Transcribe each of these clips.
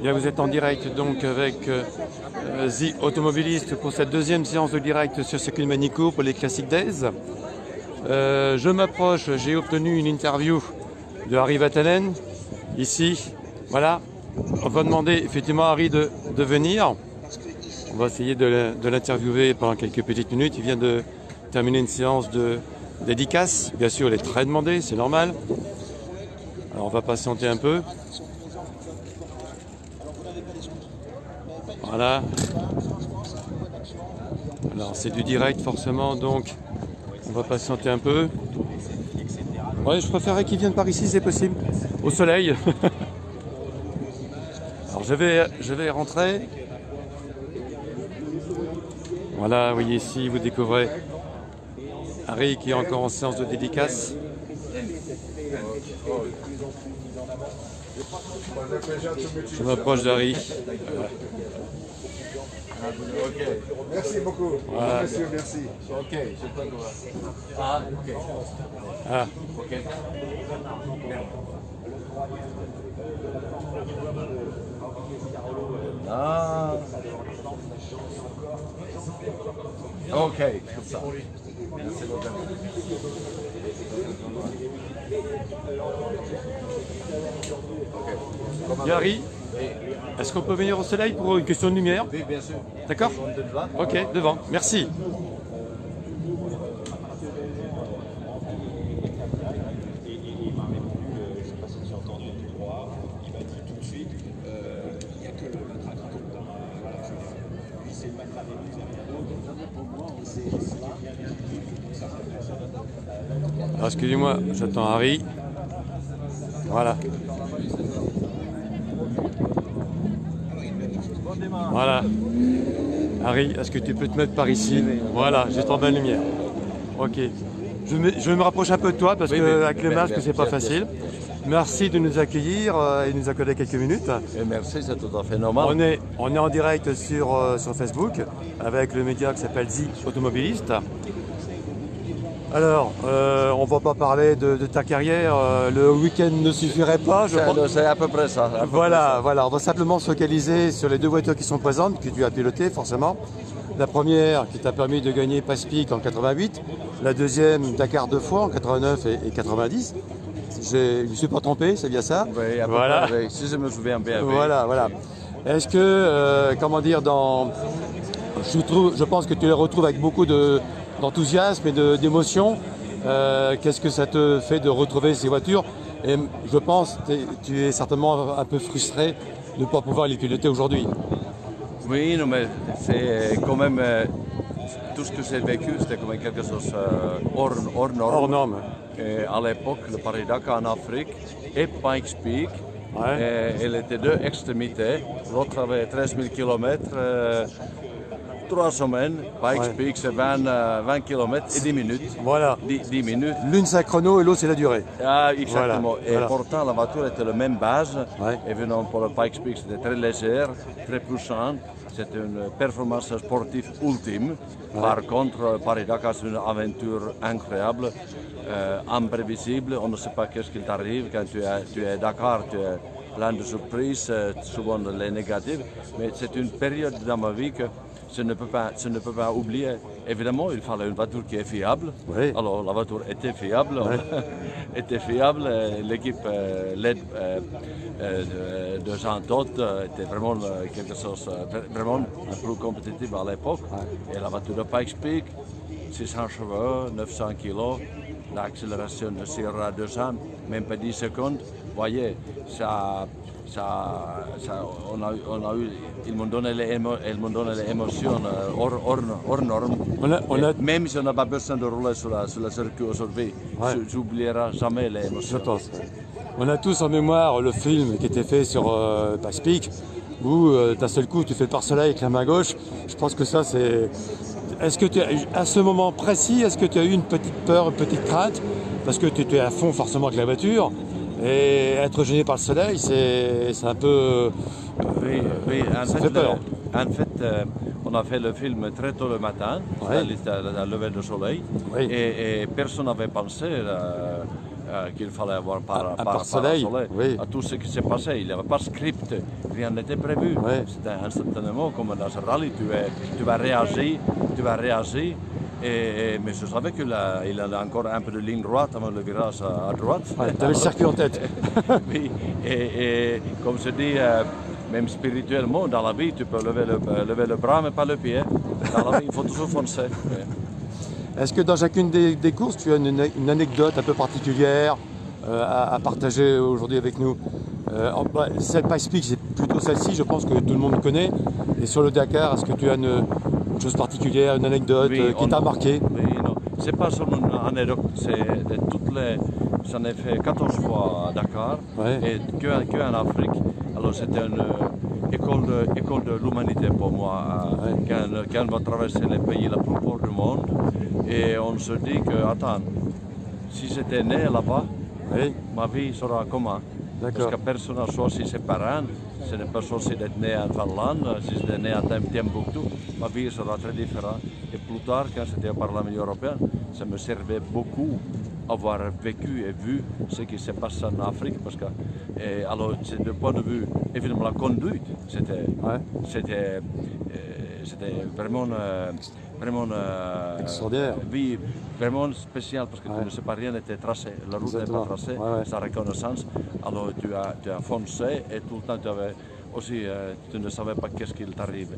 Bien, vous êtes en direct donc avec The Automobilist pour cette deuxième séance de direct sur Circuit Manicourt pour les Classic Days. Je m'approche, j'ai obtenu une interview de Harry Vatanen ici. Voilà, on va demander effectivement à Harry de venir. On va essayer de l'interviewer pendant quelques petites minutes. Il vient de terminer une séance de dédicace. Bien sûr, elle est très demandée, c'est normal. Alors on va patienter un peu. Voilà. Alors c'est du direct forcément, donc on va patienter un peu. Ouais, je préférerais qu'il vienne par ici si c'est possible, au soleil. Alors je vais rentrer. Voilà, vous voyez ici, vous découvrez Harry qui est encore en séance de dédicace. Je m'approche d'Harry. Ok, merci beaucoup. Voilà. Monsieur, merci. Ok, je crois que Ah, ok. Ah. Ok. Ah. Ok, comme ça. Merci beaucoup. Bien, Harry, est-ce qu'on peut venir au soleil pour une question de lumière? Oui, bien sûr. D'accord? Ok, devant. Merci. Il m'a répondu, je ne sais pas si tu as entendu tout droit, il m'a dit tout de suite, il n'y a que le track qui compte. Voilà, lui, c'est pas de la réponse, il n'y a rien d'autre. Pour moi, c'est cela. Alors, excusez-moi, j'attends Harry. Voilà. Voilà. Harry, est-ce que tu peux te mettre par ici? Voilà, j'ai trop bonne lumière. Ok. Je vais me rapprocher un peu de toi parce que avec le masque, c'est pas facile. Merci de nous accueillir et de nous accorder quelques minutes. Et merci, c'est tout à fait normal. On est en direct sur Facebook avec le média qui s'appelle The Automobilist. Alors, on ne va pas parler de ta carrière, le week-end ne suffirait pas, je pense. C'est à peu près ça. Voilà, on va simplement se focaliser sur les deux voitures qui sont présentes, que tu as pilotées forcément. La première qui t'a permis de gagner Pace-Peak en 88, la deuxième Dakar 2 fois en 89 et 90. Je ne me suis pas trompé, c'est bien ça? Oui, voilà. Oui, si je me souviens bien. Oui. Voilà. Est-ce que, je pense que tu les retrouves avec beaucoup d'enthousiasme et d'émotion. Qu'est-ce que ça te fait de retrouver ces voitures? Et je pense que tu es certainement un peu frustré de ne pas pouvoir les piloter aujourd'hui. Oui, non, mais c'est quand même tout ce que j'ai vécu, c'était quand même quelque chose hors norme. Hors norme. Et à l'époque, le Paris-Dakar en Afrique et Pikes Peak, elle était deux extrémités. L'autre avait 13 000 km. 3 semaines, Pikes Peak c'est 20 km et 10 minutes. Voilà. 10 minutes. L'une c'est un chrono et l'autre c'est la durée. Ah, exactement. Voilà. Et pourtant la voiture était la même base. Ouais. Et venant pour le Pikes Peak, c'était très légère, très puissante. C'était une performance sportive ultime. Ouais. Par contre, Paris-Dakar c'est une aventure incroyable, imprévisible. On ne sait pas qu'est-ce qui t'arrive quand tu es à Dakar. Tu es plein de surprises, souvent les négatives. Mais c'est une période dans ma vie que je ne peux pas oublier. Évidemment, il fallait une voiture qui est fiable. Oui. Alors, la voiture était fiable. Oui. Était fiable. L'équipe LED de Jean Todt était vraiment quelque chose vraiment plus compétitif à l'époque. Oui. Et la voiture de Pikes Peak, 600 chevaux, 900 kg, l'accélération de Sierra 200, même pas 10 secondes. Vous voyez, ils m'ont donné les émotions hors normes. Même si on n'a pas besoin de rouler sur le circuit aujourd'hui, j'oublierai jamais les émotions. Je pense. On a tous en mémoire le film qui était fait sur Pikes Peak, où d'un seul coup tu fais le pare-soleil avec la main gauche. Je pense que ça c'est... Est-ce que à ce moment précis, est-ce que tu as eu une petite peur, une petite crainte? Parce que tu étais à fond forcément avec la voiture. Et être gêné par le soleil, c'est un peu... oui, ça fait peur. En fait, on a fait le film très tôt le matin, à le lever du soleil, et personne n'avait pensé qu'il fallait avoir Un pare-soleil, oui. à tout ce qui s'est passé. Il n'y avait pas de script, rien n'était prévu. Oui. C'était instantanément comme dans un rallye, tu vas réagir. Mais je savais qu'il avait encore un peu de ligne droite avant le virage à droite. Ouais, tu avais le circuit en tête. Oui, et comme je dis, même spirituellement, dans la vie, tu peux lever le bras, mais pas le pied. Dans la vie, il faut toujours foncer. Est-ce que dans chacune des courses, tu as une anecdote un peu particulière à partager aujourd'hui avec nous? Celle Pikes Peak, c'est plutôt celle-ci, je pense que tout le monde connaît. Et sur le Dakar, est-ce que tu as une chose particulière, une anecdote qui t'a marqué? Oui, non, c'est pas seulement une anecdote, c'est de toutes les... J'en ai fait 14 fois à Dakar, Ouais. et que en Afrique. Alors c'était une école de l'humanité pour moi, quand on va traverser les pays les plus pauvres du monde. Et on se dit que, attends, si j'étais né là-bas, Oui, ma vie sera comment? Parce d'accord. que personne n'a choisi ses parents. Ce n'est pas choisi d'être né à Finlande, si j'étais né à Timbuktu, ma vie sera très différente. Et plus tard, quand j'étais au Parlement européen, ça me servait beaucoup avoir vécu et vu ce qui s'est passé en Afrique. Parce que, alors, c'est du point de vue, évidemment, la conduite, c'était vraiment Extraordinaire. oui, vraiment spécial parce que tu ne sais pas, rien n'était tracé, la route n'est pas tracée, sa reconnaissance. Alors tu as foncé et tout le temps tu avais aussi, tu ne savais pas qu'est-ce qu'il t'arrive.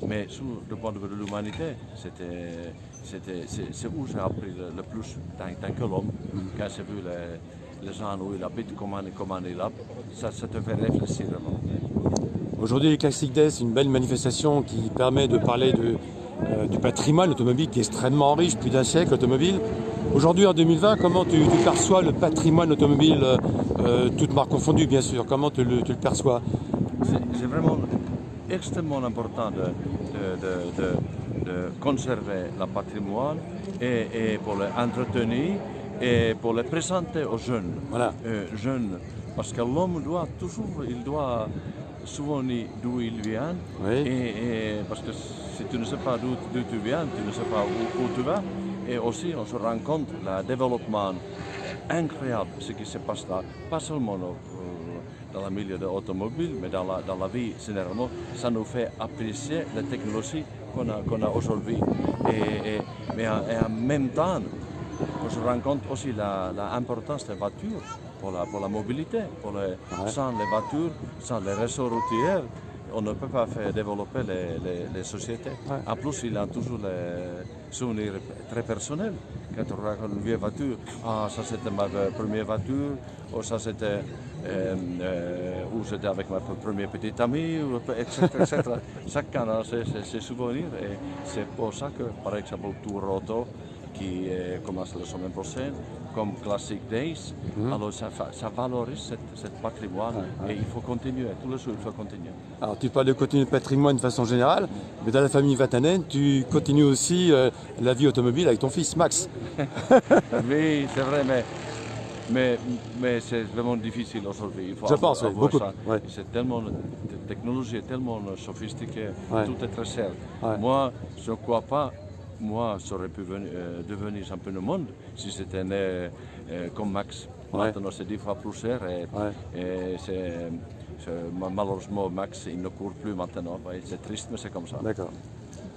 Mais sur le point de vue de l'humanité, c'est où j'ai appris le plus tant que l'homme, quand j'ai vu les gens où il habite, comment il a, ça te fait réfléchir vraiment. Aujourd'hui, les Classic Days, c'est une belle manifestation qui permet de parler du patrimoine automobile qui est extrêmement riche, plus d'un siècle automobile. Aujourd'hui, en 2020, comment tu perçois le patrimoine automobile, toutes marques confondues bien sûr, comment tu le perçois? C'est vraiment extrêmement important de conserver le patrimoine et pour l'entretenir et pour le présenter aux jeunes. Voilà. Jeunes, parce que l'homme doit souvent dire d'où il vient, Oui. et parce que si tu ne sais pas d'où tu viens, tu ne sais pas où tu vas. Et aussi, on se rend compte le développement incroyable, ce qui se passe là, pas seulement dans le milieu de l'automobile, mais dans la vie généralement. Ça nous fait apprécier la technologie qu'on a aujourd'hui. Mais en même temps, on se rend compte aussi de l'importance des voitures pour la mobilité. Sans les voitures, sans les réseaux routiers, on ne peut pas faire développer les sociétés. Ouais. En plus, il a toujours les souvenirs très personnels. Quand on raconte une vieille voiture, ça c'était ma première voiture, ou ça c'était où j'étais avec ma première petite amie, etc. Chacun a ses souvenirs et c'est pour ça que, par exemple, Tour Auto, qui commence la semaine prochaine, comme Classic Days, alors ça valorise ce patrimoine et il faut continuer, tous les jours il faut continuer. Alors tu parles de continuer le patrimoine de façon générale, mais dans la famille Vatanen, tu continues aussi la vie automobile avec ton fils Max. Oui, c'est vrai, mais c'est vraiment difficile aujourd'hui. Je pense, oui, beaucoup. Ouais. C'est tellement, la technologie est tellement sophistiquée, tout est très cher. Ouais. Moi, je ne crois pas. Moi, j'aurais pu devenir champion du monde si j'étais né comme Max. Maintenant, c'est 10 fois plus cher et malheureusement, Max, il ne court plus maintenant. C'est triste, mais c'est comme ça. D'accord.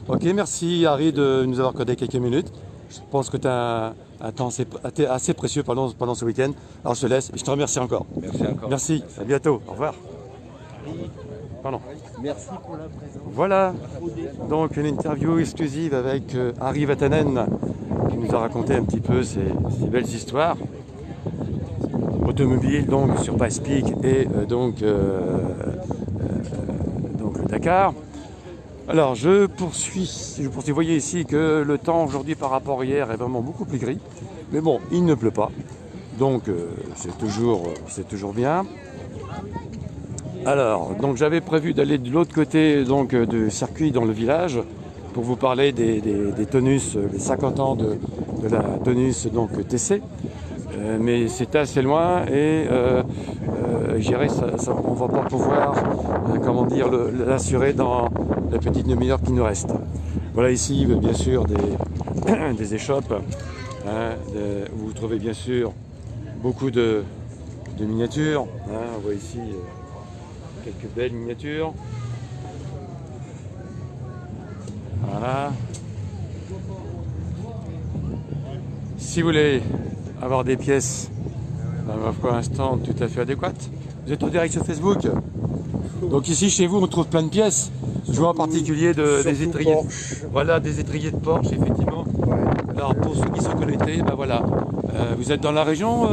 Ok, merci Harry de nous avoir accordé quelques minutes. Je pense que tu as un temps assez précieux pendant ce week-end. Alors je te laisse et je te remercie encore. Merci encore. Merci. À bientôt. Au revoir. Pardon. Merci pour la présence. Voilà, donc une interview exclusive avec Harry Vatanen qui nous a raconté un petit peu ces belles histoires automobiles donc sur Pikes Peak et donc le Dakar. Alors je poursuis, vous voyez ici que le temps aujourd'hui par rapport à hier est vraiment beaucoup plus gris, mais bon, il ne pleut pas, donc c'est toujours bien. Alors, donc j'avais prévu d'aller de l'autre côté donc du circuit dans le village pour vous parler des tonus, les 50 ans de la tonus donc TC, mais c'est assez loin et je dirais on va pas pouvoir l'assurer dans la petite demi-heure qui nous reste. Voilà ici bien sûr des échoppes où vous trouvez bien sûr beaucoup de miniatures. Hein, on voit ici quelques belles miniatures. Voilà. Si vous voulez avoir des pièces dans votre instant tout à fait adéquates, vous êtes en direct sur Facebook. Donc ici chez vous on trouve plein de pièces. Je vois en particulier des étriers. Porsche. Voilà, des étriers de Porsche effectivement. Ouais. Alors pour ceux qui sont connectés, ben voilà. Vous êtes dans la région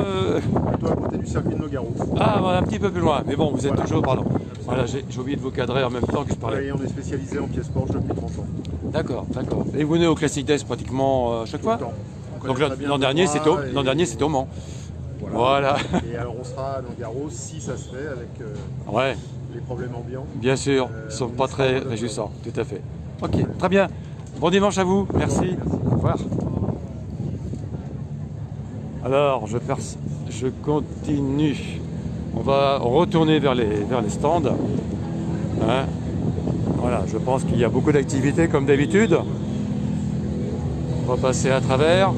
Plutôt à côté du circuit de Nogaro. Ah, voilà, un petit peu plus loin. Mais bon, vous êtes toujours, pardon. Voilà, j'ai oublié de vous cadrer en même temps que je parlais. Ouais, on est spécialisé en pièces Porsche depuis 30 ans. D'accord, d'accord. Et vous venez au Classic Days pratiquement chaque fois? Tout le temps. On Donc connaît très bien l'an le dernier, endroit c'était au Mans. Voilà. Voilà. Et alors on sera à Nogaro si ça se fait avec Ouais, les problèmes ambiants. bien sûr. Ils sont on pas y très sera, réjouissants, tout à fait. Ok, très bien. Bon dimanche à vous. Merci. Au revoir. Alors, je continue. On va retourner vers les stands. Hein. Voilà, je pense qu'il y a beaucoup d'activités comme d'habitude. On va passer à travers.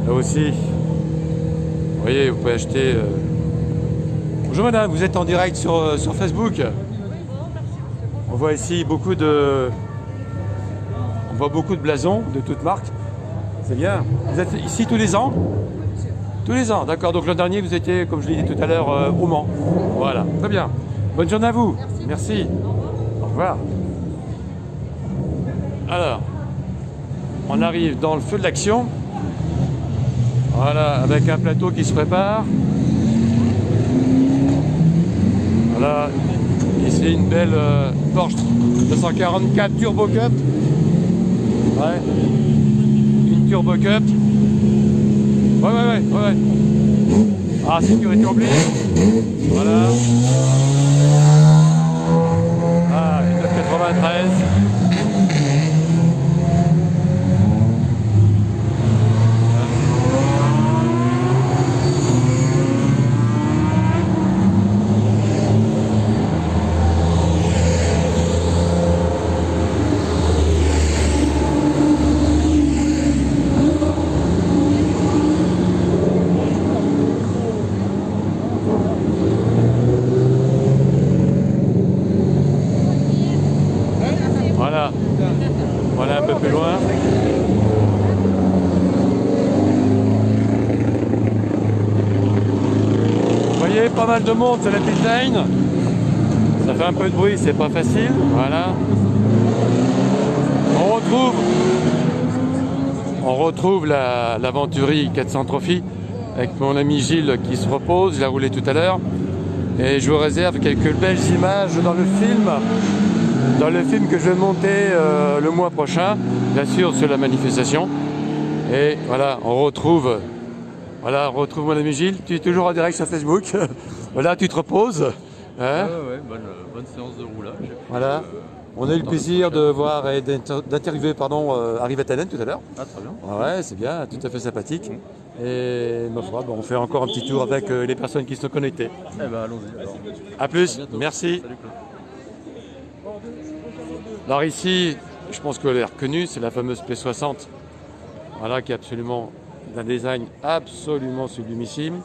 Là aussi, vous voyez, vous pouvez acheter. Bonjour madame, vous êtes en direct sur Facebook. On voit ici beaucoup de blasons de toutes marques. C'est bien. Vous êtes ici tous les ans? Tous les ans, d'accord. Donc l'an dernier, vous étiez, comme je l'ai dit tout à l'heure, au Mans. Voilà, très bien. Bonne journée à vous. Merci. Au revoir. Alors, on arrive dans le feu de l'action. Voilà, avec un plateau qui se prépare. Voilà, ici une belle Porsche 244 Turbo Cup. Ouais. Une Turbo Cup. Ouais. Ah, sécurité oblige. Voilà. Ah, une 993. Voilà un peu plus loin. Vous voyez, pas mal de monde, c'est la pit lane. Ça fait un peu de bruit, c'est pas facile. Voilà. On retrouve l'Aventuri 400 Trophy avec mon ami Gilles qui se repose. Il a roulé tout à l'heure. Et je vous réserve quelques belles images dans le film. Dans le film que je vais monter le mois prochain, bien sûr sur la manifestation. Et voilà, on retrouve mon ami Gilles. Tu es toujours en direct sur Facebook. Voilà, tu te reposes. Hein? Ouais, bonne séance de roulage. Voilà. On a eu le plaisir de voir et d'interviewer Harry Vatanen tout à l'heure. Ah, très bien. Ouais, c'est bien, tout à fait sympathique. Et ma foi, on fait encore un petit tour avec les personnes qui sont connectées. Eh ben, allons-y. Alors. A plus, À bientôt. merci. Salut Claude. Alors ici, je pense que vous l'avez reconnu, c'est la fameuse P60. Voilà, qui est absolument d'un design absolument sublimissime.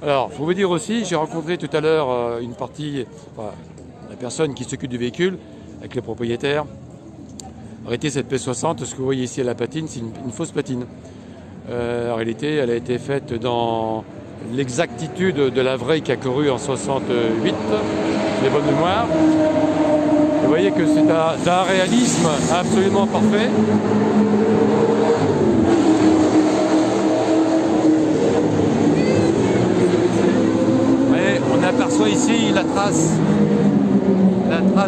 Alors, il faut vous dire aussi, j'ai rencontré tout à l'heure une partie, la personne qui s'occupe du véhicule, avec les propriétaires. En réalité, cette P60, ce que vous voyez ici à la patine, c'est une fausse patine. En réalité, elle a été faite dans l'exactitude de la vraie qui a couru en 68, les bonnes mémoires. Vous voyez que c'est un réalisme absolument parfait. Et on aperçoit ici la trace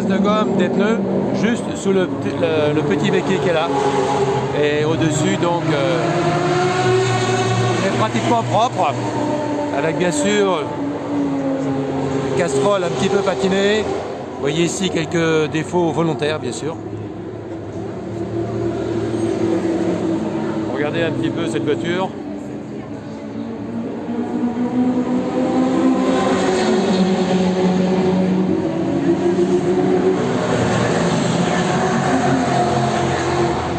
de gomme des pneus juste sous le petit béquet qui est là. Et au-dessus, donc, est pratiquement propre, avec bien sûr une casserole un petit peu patinée. Vous voyez ici quelques défauts volontaires, bien sûr. Regardez un petit peu cette voiture.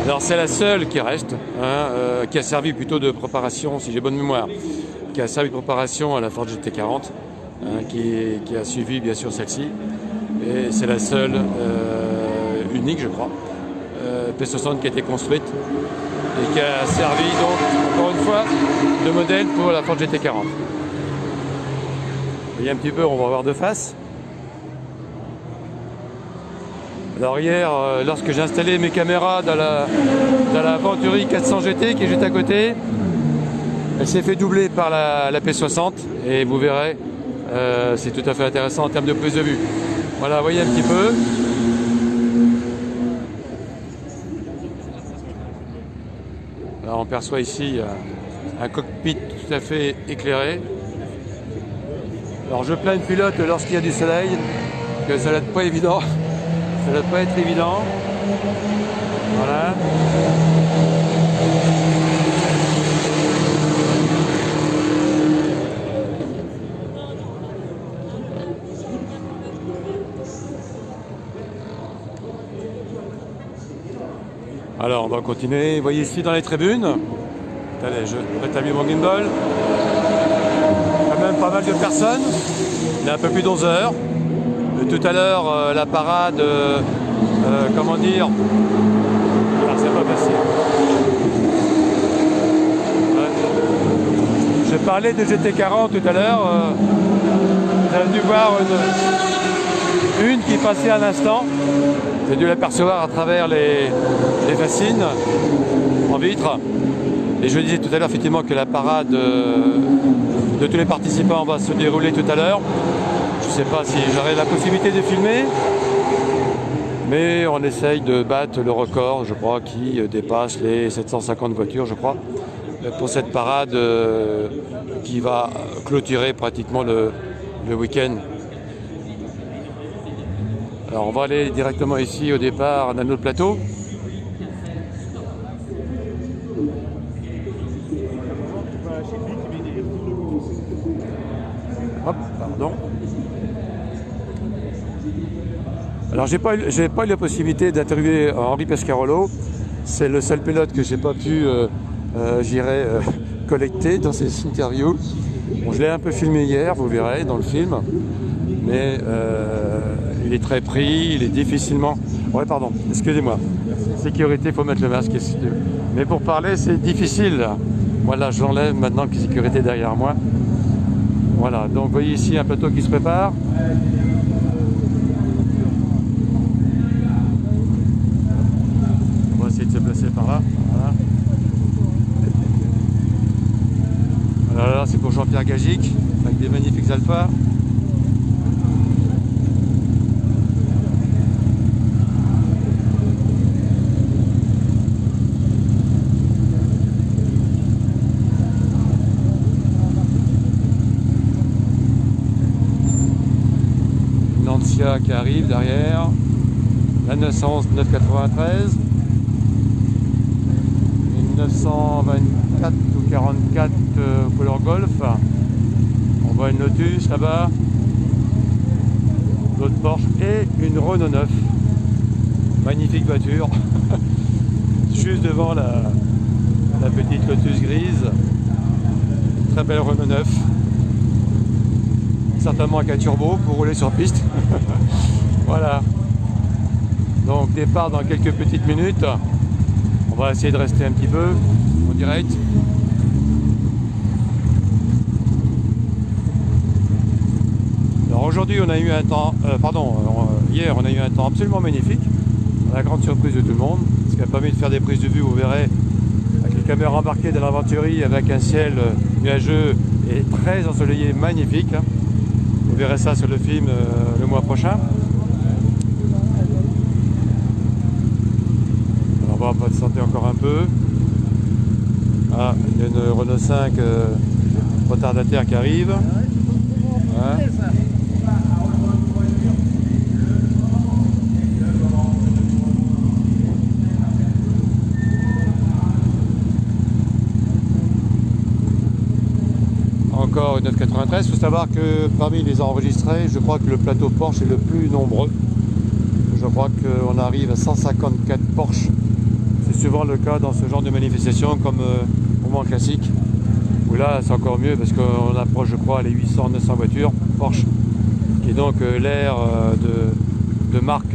Alors c'est la seule qui reste, hein, qui a servi plutôt de préparation, si j'ai bonne mémoire, qui a servi de préparation à la Ford GT40, hein, qui a suivi bien sûr celle-ci. Et c'est la seule unique, je crois, P60 qui a été construite et qui a servi donc, encore une fois, de modèle pour la Ford GT40. Vous voyez un petit peu, on va voir de face. Alors hier, lorsque j'ai installé mes caméras dans la Venturi 400 GT qui est juste à côté, elle s'est fait doubler par la P60 et vous verrez, c'est tout à fait intéressant en termes de prise de vue. Voilà, vous voyez un petit peu. Alors on perçoit ici un cockpit tout à fait éclairé. Alors je plains le pilote lorsqu'il y a du soleil, que ça va être pas évident. Ça ne doit pas être évident. Voilà. Alors on va continuer. Vous voyez ici dans les tribunes. Allez, je rétablis mon gimbal. Quand même pas mal de personnes. Il est un peu plus d'11 heures. Tout à l'heure, la parade, comment dire, alors c'est pas facile. J'ai parlé de GT40 tout à l'heure, vous avez dû voir une qui passait à l'instant. J'ai dû l'apercevoir à travers les fascines en vitre. Et je disais tout à l'heure effectivement que la parade de tous les participants va se dérouler tout à l'heure. Je ne sais pas si j'aurai la possibilité de filmer, mais on essaye de battre le record, je crois, qui dépasse les 750 voitures, je crois, pour cette parade qui va clôturer pratiquement le week-end. Alors on va aller directement ici au départ d'un autre plateau. Hop, pardon. Alors j'ai pas eu la possibilité d'interviewer Henri Pescarolo. C'est le seul pilote que j'ai pas pu collecter dans ces interviews. Bon, je l'ai un peu filmé hier, vous verrez dans le film, mais il est très pris, il est difficilement. Ouais, pardon, excusez-moi. Sécurité, il faut mettre le masque. Mais pour parler, c'est difficile. Voilà, je l'enlève maintenant que sécurité derrière moi. Voilà, donc vous voyez ici un plateau qui se prépare. On va essayer de se placer par là. Voilà. Alors là, c'est pour Jean-Pierre Gagic, avec des magnifiques alphas. Qui arrive derrière, la 911 993, une 924 ou 44 couleur Golf, on voit une Lotus là-bas, d'autres Porsche et une Renault 9, magnifique voiture, juste devant la petite Lotus grise, très belle Renault 9. Certainement avec un turbo pour rouler sur piste. Voilà. Donc départ dans quelques petites minutes. On va essayer de rester un petit peu en direct. Alors aujourd'hui on a eu un temps, hier on a eu un temps absolument magnifique. À la grande surprise de tout le monde. Ce qui a permis de faire des prises de vue, vous verrez, avec les caméras embarquées dans la Venturi, avec un ciel nuageux et très ensoleillé, magnifique. Vous verrez ça sur le film le mois prochain. Alors on va patienter encore un peu. Ah, il y a une Renault 5 retardataire qui arrive. Hein. Encore une 993. Il faut savoir que parmi les enregistrés, je crois que le plateau Porsche est le plus nombreux. Je crois qu'on arrive à 154 Porsche. C'est souvent le cas dans ce genre de manifestation comme au Mans Classique, où là c'est encore mieux parce qu'on approche, je crois, les 800-900 voitures Porsche, qui est donc l'aire de marque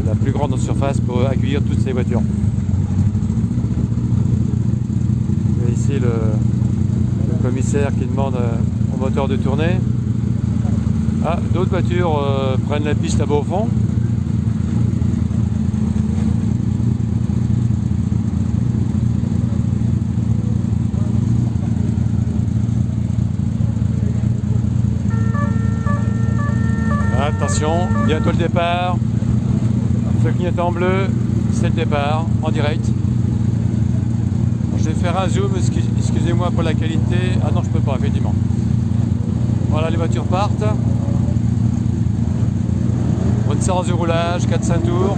la plus grande en surface pour accueillir toutes ces voitures. Et ici le commissaire qui demande au moteur de tourner. Ah, d'autres voitures prennent la piste là-bas au fond. Attention, bientôt le départ. Ce clignotant en bleu, c'est le départ en direct. Je vais faire un zoom, excusez-moi pour la qualité. Ah non, je peux pas, effectivement. Voilà, les voitures partent. Bonne séance de roulage, 4-5 tours.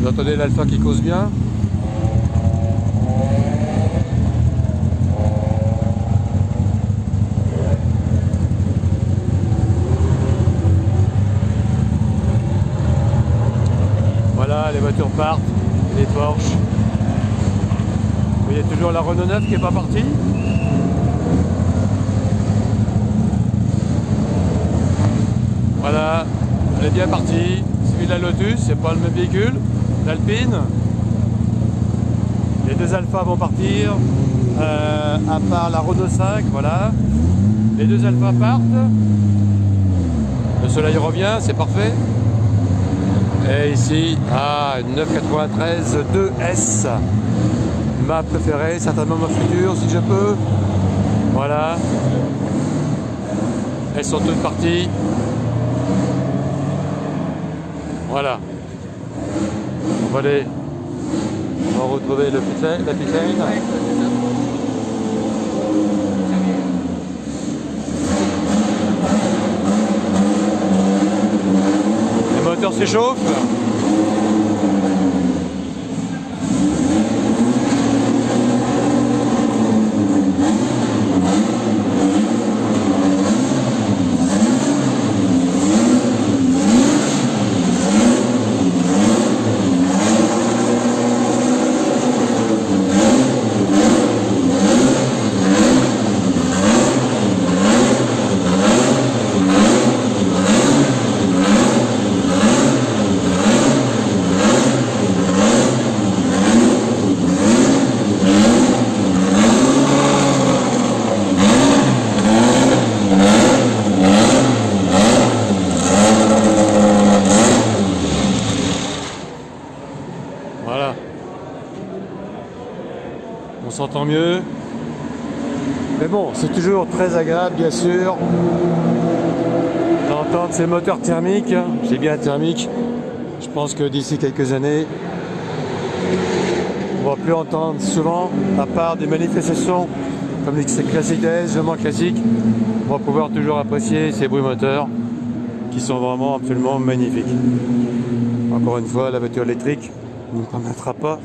Vous entendez l'Alpha qui cause bien. Voilà, les voitures partent, les Porsche. Il y a toujours la Renault 9 qui n'est pas partie. Voilà, elle est bien partie. Celui de la Lotus, c'est pas le même véhicule. L'Alpine. Les deux Alpha vont partir, à part la Renault 5, voilà. Les deux Alpha partent. Le soleil revient, c'est parfait. Et ici, 993 2S. Ma préférée, certainement ma future, si je peux. Voilà. Elles sont toutes parties. Voilà. On va retrouver la pit lane. Les moteurs s'échauffent. Voilà. On s'entend mieux. Mais bon, c'est toujours très agréable, bien sûr, d'entendre ces moteurs thermiques. J'ai bien thermique. Je pense que d'ici quelques années, on ne va plus entendre souvent, à part des manifestations comme les Classic Days, le Mans Classique, on va pouvoir toujours apprécier ces bruits moteurs qui sont vraiment absolument magnifiques. Encore une fois, la voiture électrique ne nous permettra pas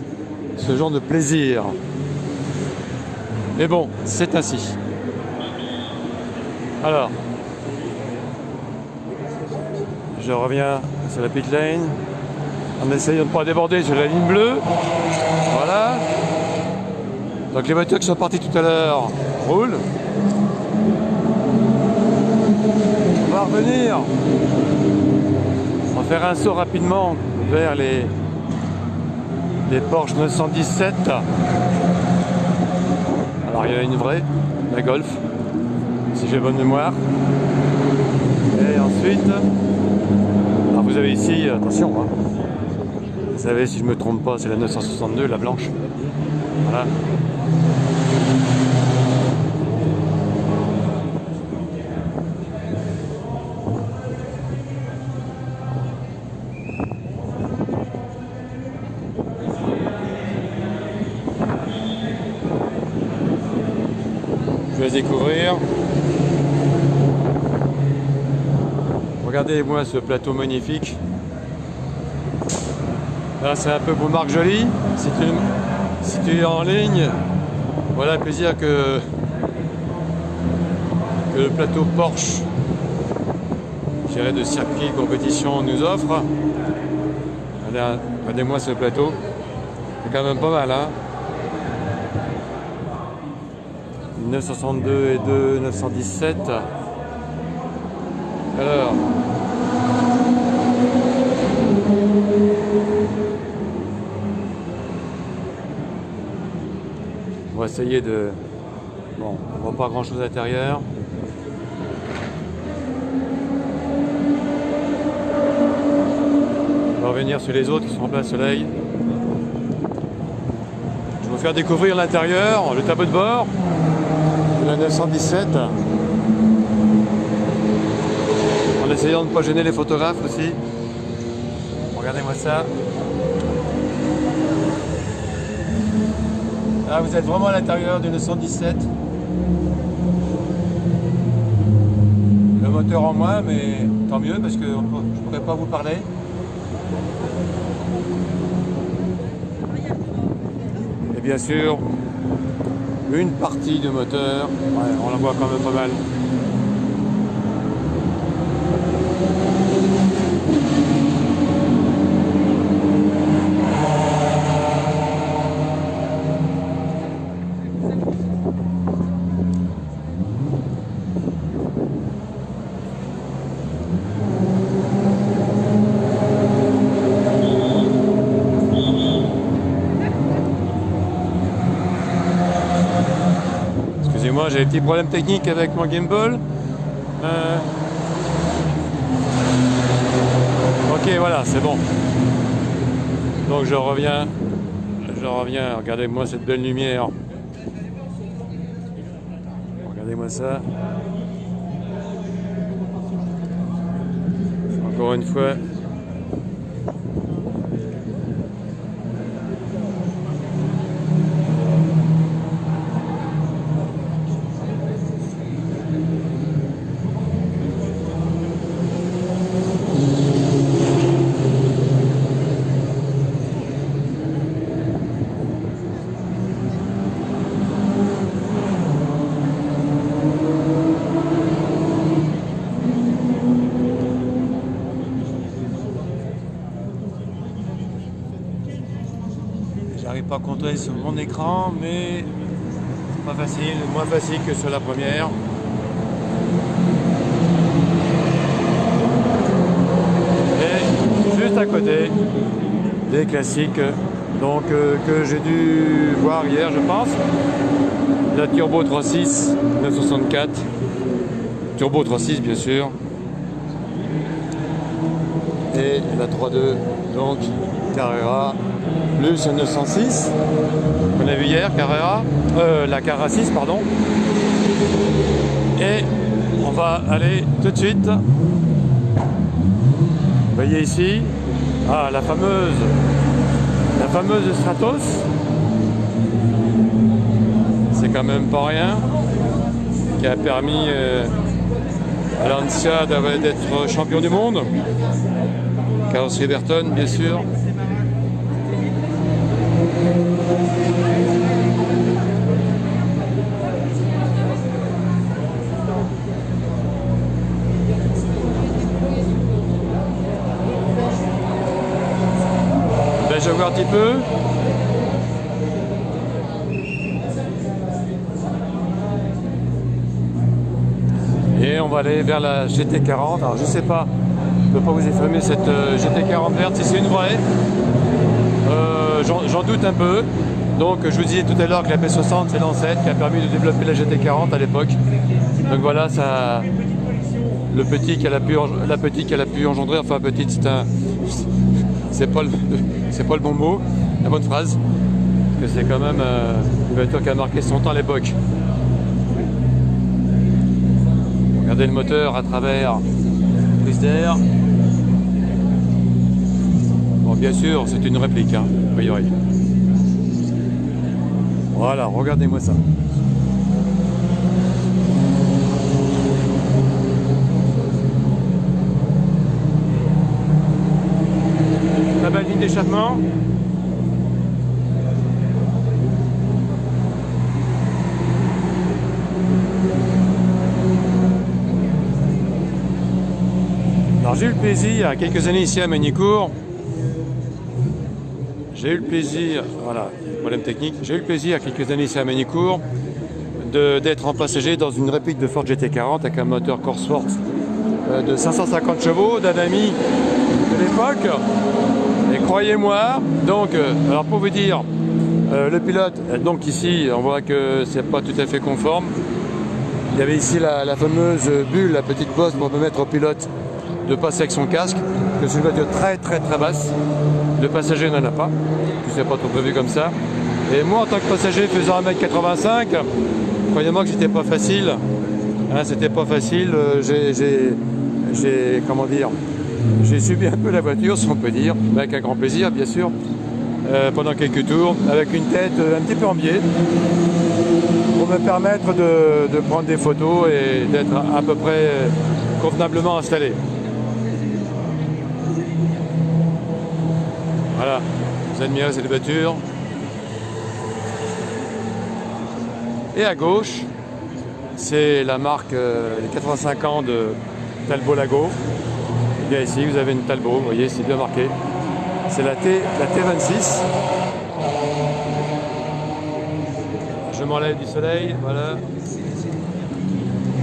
ce genre de plaisir. Mais bon, c'est ainsi. Alors, je reviens sur la pit lane en essayant de ne pas déborder sur la ligne bleue. Voilà. Donc les voitures qui sont parties tout à l'heure roulent. On va revenir. On va faire un saut rapidement vers les Porsche 917. Alors il y en a une vraie, la Golf, si j'ai bonne mémoire. Et ensuite, alors vous avez ici, attention, hein, vous savez, si je ne me trompe pas, c'est la 962, la blanche. Voilà. je vais découvrir. Regardez-moi ce plateau magnifique. Là, c'est un peu pour Marc Joly. Si tu es en ligne, voilà le plaisir que le plateau Porsche, je dirais, de circuit compétition nous offre. Regardez-moi ce plateau. C'est quand même pas mal, hein. 962 et 2, 917. Alors. On va essayer de... Bon, on voit pas grand chose à l'intérieur. On va revenir sur les autres qui sont en plein soleil. Je vais vous faire découvrir l'intérieur, le tableau de bord de la 917. En essayant de ne pas gêner les photographes aussi. Regardez-moi ça. Ah, vous êtes vraiment à l'intérieur du 917. Le moteur en moins, mais tant mieux parce que je ne pourrais pas vous parler. Et bien sûr, une partie du moteur, ouais, on la voit quand même pas mal. Excusez-moi, j'ai des petits problèmes techniques avec mon gimbal. Ok, voilà, c'est bon. Donc je reviens, regardez-moi cette belle lumière. Regardez-moi ça. Encore une fois. J'arrive pas à contrôler sur mon écran, mais c'est pas facile, moins facile que sur la première. Et juste à côté, des classiques donc, que j'ai dû voir hier, je pense. La Turbo 3.6 964. Turbo 3.6 bien sûr. Et la 3.2, donc Carrera. Plus 906 qu'on a vu hier, Carrera, la Carrera 6 pardon. Et on va aller tout de suite. Vous voyez ici, la fameuse Stratos. C'est quand même pas rien, qui a permis à Lancia d'être champion du monde. Carrosserie Berton bien sûr. Ben, je vois un petit peu. Et on va aller vers la GT40. Alors je sais pas, je ne peux pas vous informer cette GT40 verte si c'est une vraie. J'en doute un peu. Donc je vous disais tout à l'heure que la P60 c'est l'ancêtre qui a permis de développer la GT40 à l'époque. Donc voilà, ça, la petite qu'elle a pu engendrer, enfin petite, c'est pas le bon mot, la bonne phrase, que c'est quand même une voiture qui a marqué son temps à l'époque. Regardez le moteur à travers la prise d'air. Bon, bien sûr, c'est une réplique, hein, a priori. Voilà, regardez-moi ça. d'échappement. Alors j'ai eu le plaisir, il y a quelques années ici à Magny-Cours, j'ai eu le plaisir, voilà, problème technique, j'ai eu le plaisir il y a quelques années ici à Magny-Cours d'être en passager dans une réplique de Ford GT40 avec un moteur Cosworth de 550 chevaux d'un ami de l'époque. Et croyez-moi, donc, alors pour vous dire, le pilote, donc ici, on voit que c'est pas tout à fait conforme. Il y avait ici la fameuse bulle, la petite bosse pour permettre au pilote de passer avec son casque, que c'est une voiture très basse. Le passager n'en a pas, tout c'est pas trop prévu comme ça. Et moi en tant que passager faisant 1m85, croyez-moi que c'était pas facile. Hein, c'était pas facile, comment dire, j'ai subi un peu la voiture, si on peut dire, avec un grand plaisir bien sûr, pendant quelques tours, avec une tête un petit peu en biais, pour me permettre de prendre des photos et d'être à peu près convenablement installé. Voilà, vous admirez cette voiture. Et à gauche, c'est la marque, les 85 ans de Talbot Lago. Et bien ici, vous avez une Talbot, vous voyez, c'est bien marqué. C'est la T26. Je m'enlève du soleil, voilà.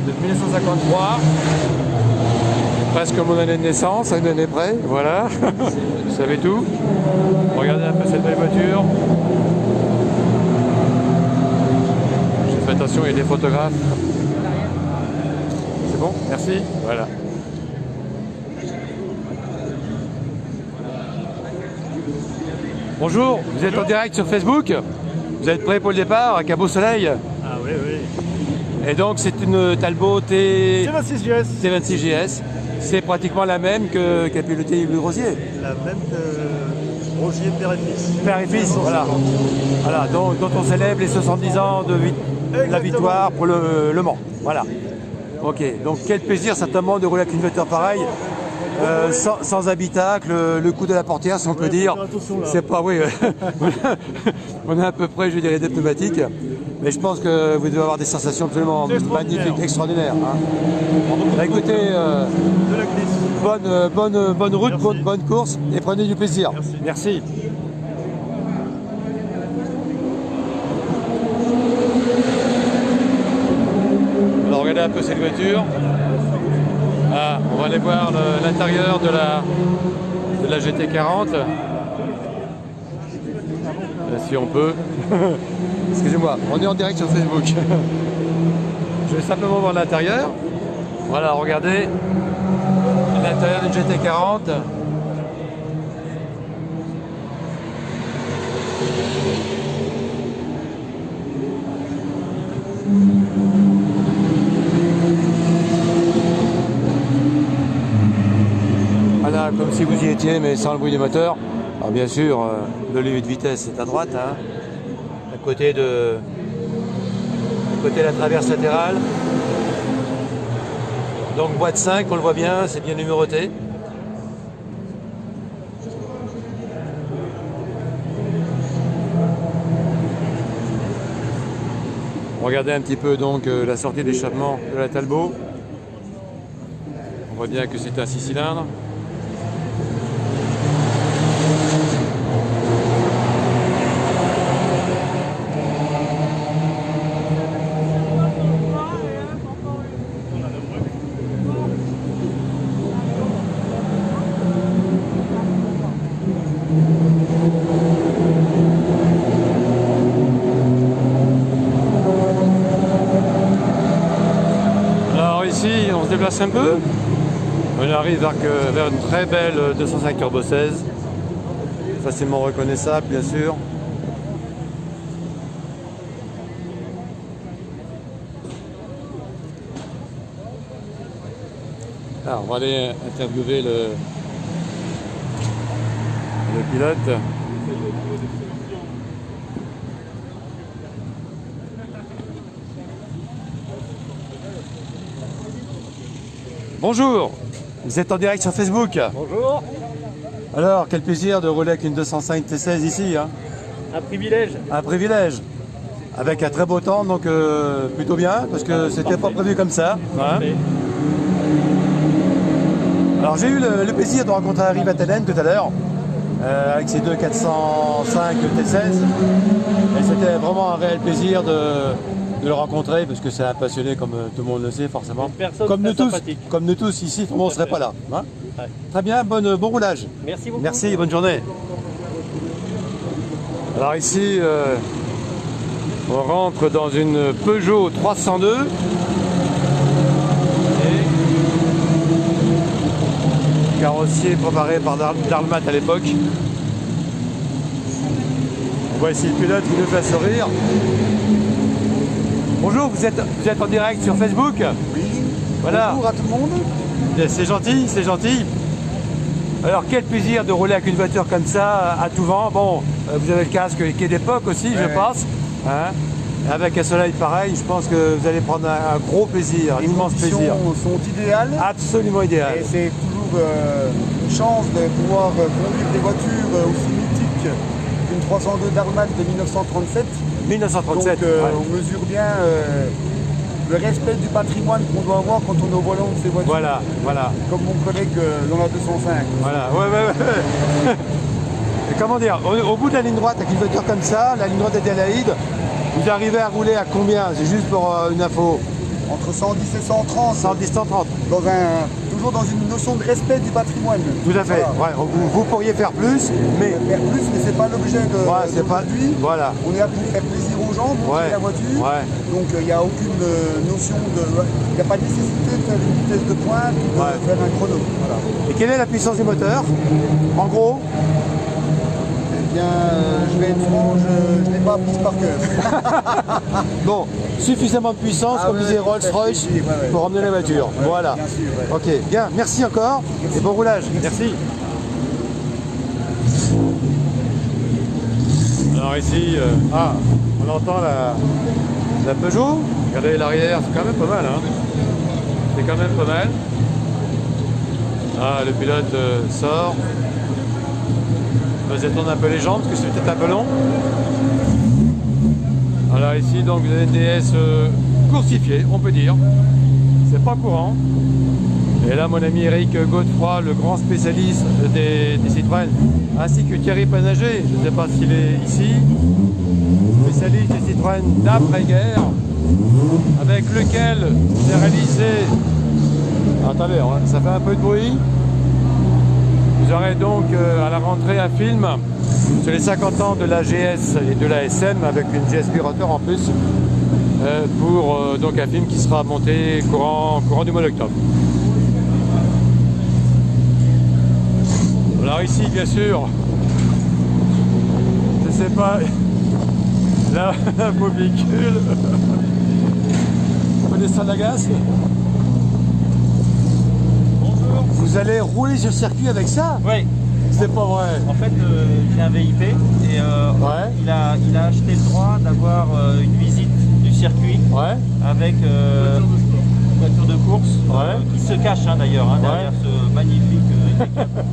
De 1953. Presque mon année de naissance, à une année près, voilà. Vous savez tout. Regardez un peu cette belle voiture. J'ai fait attention, il y a des photographes. C'est bon, merci. Voilà. Bonjour, vous êtes en direct sur Facebook. Vous êtes prêts pour le départ avec un beau soleil? Ah oui, oui. Et donc c'est une Talbot T26 GS. T26 GS. C'est pratiquement la même qu'a piloté Yves Le Rosier. La même que Rosier Père et Fils. Père et Fils, voilà. Voilà, dont on célèbre les 70 ans de la victoire pour le Mans. Voilà. Ok, donc quel plaisir certainement de rouler avec une voiture pareille, sans habitacle, le coup de la portière si on peut dire. C'est pas, oui, on est à peu près, je dirais, des pneumatiques. Mais je pense que vous devez avoir des sensations absolument magnifiques, extraordinaires. Hein. Bah, écoutez, De la glisse. bonne route, Merci. bonne course et prenez du plaisir. Merci. Alors regardez un peu cette voiture. Ah, on va aller voir l'intérieur de la GT40. Si on peut. Excusez-moi, on est en direct sur Facebook. Je vais simplement voir l'intérieur. Voilà, regardez. L'intérieur d'une GT40. Voilà, comme si vous y étiez, mais sans le bruit du moteur. Alors bien sûr, le levier de vitesse est à droite, hein, à côté de la traverse latérale. Donc boîte 5, on le voit bien, c'est bien numéroté. Regardez un petit peu donc la sortie d'échappement de la Talbot. On voit bien que c'est un 6 cylindres. Ici, on se déplace un peu. On arrive vers une très belle 205 Turbo 16. Facilement reconnaissable, bien sûr. Alors, on va aller interviewer le pilote. Bonjour, vous êtes en direct sur Facebook. Bonjour. Alors, quel plaisir de rouler avec une 205 T16 ici, hein. Un privilège. Un privilège. Avec un très beau temps, donc plutôt bien, parce que c'était pas prévu comme ça. Hein. Alors j'ai eu le plaisir de rencontrer Harry Vatanen tout à l'heure, avec ses deux 405 T16. Et c'était vraiment un réel plaisir de le rencontrer, parce que c'est un passionné, comme tout le monde le sait forcément. Comme nous tous ici, tout le monde ne serait pas là. Hein. Ouais. Très bien, bon roulage. Merci beaucoup. Merci, bonne journée. Alors ici, on rentre dans une Peugeot 302. Et carrossier préparé par Darlmat à l'époque. On voit ici le pilote qui nous fait sourire. Bonjour, vous êtes en direct sur Facebook? Oui. Voilà. Bonjour à tout le monde. C'est gentil, c'est gentil. Alors quel plaisir de rouler avec une voiture comme ça à tout vent. Bon, vous avez le casque qui est d'époque aussi, je pense. Hein, avec un soleil pareil, je pense que vous allez prendre un gros plaisir, un immense plaisir. Les conditions sont idéales. Absolument idéal. Et c'est toujours une chance de pouvoir conduire des voitures aussi mythiques qu'une 302 Darlmat de 1937. 1937. Donc ouais. on mesure bien le respect du patrimoine qu'on doit avoir quand on est au volant de ces voitures. Voilà, voilà. Comme mon collègue dans la 205. Voilà, ouais. Et comment dire, au bout de la ligne droite, avec une voiture comme ça, la ligne droite d'Adélaïde, vous arrivez à rouler à combien? C'est juste pour une info. Entre 110 et 130. 110, 130. Toujours dans une notion de respect du patrimoine. Tout à fait. Voilà. Ouais, vous pourriez faire plus, mais... Faire plus, mais c'est pas l'objet de c'est pas... d'aujourd'hui. Voilà. On est là pour faire plaisir aux gens, monter la voiture. Ouais. Donc il n'y a aucune notion de... Il n'y a pas de nécessité de faire une vitesse de pointe ou de faire un chrono. Voilà. Et quelle est la puissance du moteur? En gros? Eh bien, je vais être franc, je n'ai pas appris par cœur. Bon, suffisamment de puissance, comme disait Rolls-Royce, pour emmener la voiture. Voilà. Bien sûr, ouais. Ok, bien, merci encore et bon roulage. Merci. Alors ici, on entend la Peugeot. Regardez l'arrière, c'est quand même pas mal. Hein. C'est quand même pas mal. Ah, le pilote sort. Vous étendre un peu les jambes parce que c'est peut-être un peu long. Alors ici, donc vous avez une DS coursifiée, on peut dire. C'est pas courant. Et là, mon ami Eric Godefroy, le grand spécialiste des Citroën, ainsi que Thierry Panager, je ne sais pas s'il est ici, spécialiste des Citroën d'après-guerre, avec lequel j'ai réalisé... Attendez, ça fait un peu de bruit. Vous aurez donc à la rentrée un film sur les 50 ans de la GS et de la SM, avec une GS Purator en plus, pour donc un film qui sera monté courant du mois d'octobre. Alors ici, bien sûr, je sais pas, la mobicule, vous connaissez la gaz? Bonjour. Vous allez rouler sur le circuit avec ça? Oui. C'est pas vrai. En fait, j'ai un VIP et il a acheté le droit d'avoir une visite du circuit avec une voiture de course qui se cache d'ailleurs derrière ce magnifique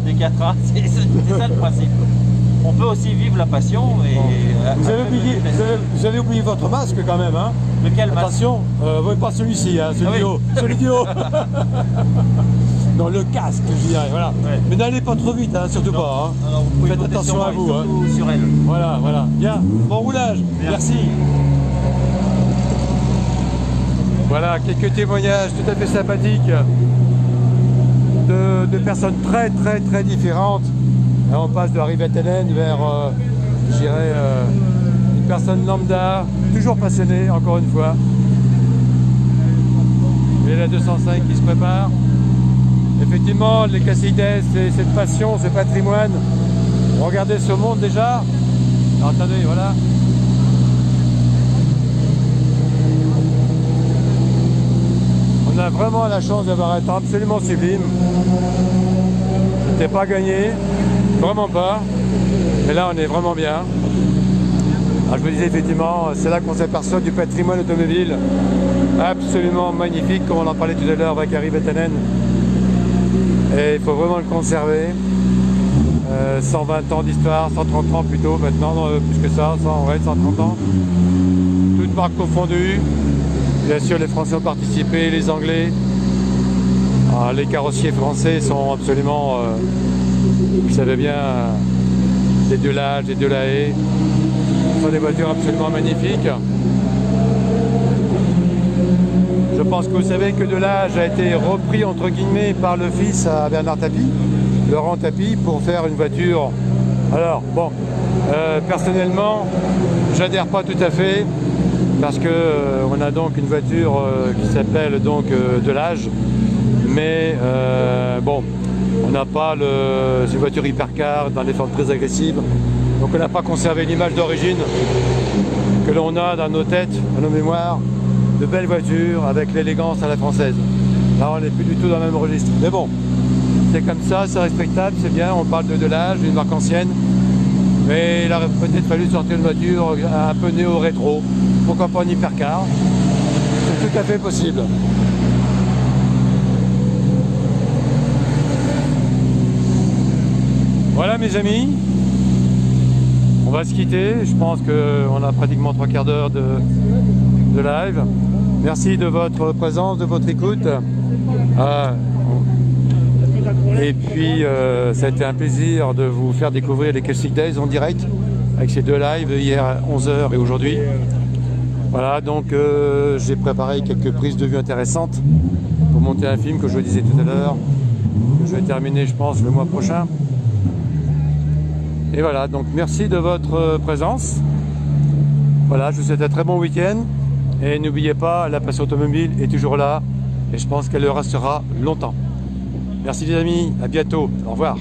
D4A. C'est ça le principe. On peut aussi vivre la passion. Et, vous avez oublié votre masque quand même. Hein. Lequel masque? Attention, pas celui-ci, hein, celui du haut. Celui du haut. Non, le casque, je dirais, voilà. Ouais. Mais n'allez pas trop vite, hein, surtout pas. Hein. Alors, vous faites attention à vous. Hein. Sur elle. Voilà, voilà. Bien, bon roulage. Merci. Voilà, quelques témoignages tout à fait sympathiques de personnes très différentes. Là, on passe de Harry Vatanen vers, je dirais, une personne lambda, toujours passionnée, encore une fois. Et la 205 qui se prépare. Effectivement, les classiques d'Est, c'est cette passion, ce patrimoine. Regardez ce monde déjà. Alors, attendez, voilà. On a vraiment la chance d'avoir un temps absolument sublime. C'était pas gagné, vraiment pas. Mais là, on est vraiment bien. Alors, je vous disais effectivement, c'est là qu'on s'aperçoit du patrimoine automobile absolument magnifique, comme on en parlait tout à l'heure avec Harry Vatanen. Et il faut vraiment le conserver. 120 ans d'histoire, 130 ans plutôt maintenant, plus que ça, 130 ans. Toutes marques confondues. Bien sûr, les Français ont participé, les Anglais. Ah, les carrossiers français sont absolument, vous savez bien, des Delage, des Delahaye. Ce sont des voitures absolument magnifiques. Je pense que vous savez que Delage a été repris entre guillemets par le fils à Bernard Tapie, Laurent Tapie, pour faire une voiture. Alors bon, personnellement, j'adhère pas tout à fait parce que on a donc une voiture qui s'appelle donc Delage, mais bon, on n'a pas une voiture hypercar dans des formes très agressives, donc on n'a pas conservé l'image d'origine que l'on a dans nos têtes, dans nos mémoires, de belles voitures avec l'élégance à la française. Là, on n'est plus du tout dans le même registre. Mais bon, c'est comme ça, c'est respectable, c'est bien. On parle de Delage, d'une marque ancienne. Mais il aurait peut-être fallu sortir une voiture un peu néo-rétro. Pourquoi pas une hypercar? C'est tout à fait possible. Voilà mes amis. On va se quitter. Je pense qu'on a pratiquement 3 quarts d'heure de live. Merci de votre présence, de votre écoute. Et puis, ça a été un plaisir de vous faire découvrir les Classic Days en direct avec ces 2 lives hier à 11h et aujourd'hui. Voilà, donc j'ai préparé quelques prises de vue intéressantes pour monter un film que je vous disais tout à l'heure. Je vais terminer, je pense, le mois prochain. Et voilà, donc merci de votre présence. Voilà, je vous souhaite un très bon week-end. Et n'oubliez pas, la passion automobile est toujours là. Et je pense qu'elle le restera longtemps. Merci les amis, à bientôt. Au revoir.